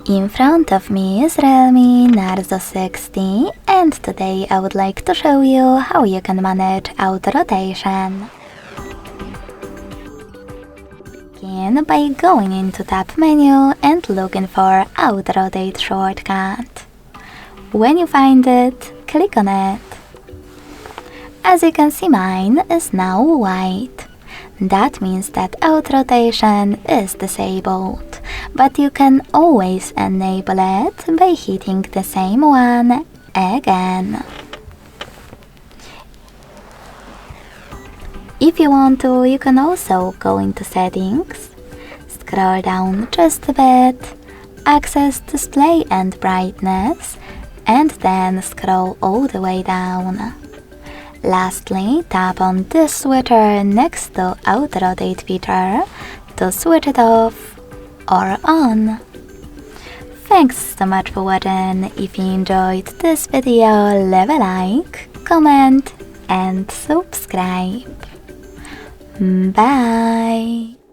In front of me is REALME Narzo 60, and today I would like to show you how you can manage auto rotation. Begin by going into tab menu and looking for auto rotate shortcut. When you find it, click on it. As you can see, mine is now white. That means that auto rotation is disabled, but you can always enable it by hitting the same one again. If you want to, you can also go into settings, scroll down just a bit, access display and brightness, and then scroll all the way down. Lastly, tap on this switcher next to auto rotate feature to switch it off or on. Thanks so much for watching. If you enjoyed this video, leave a like, comment and subscribe. Bye!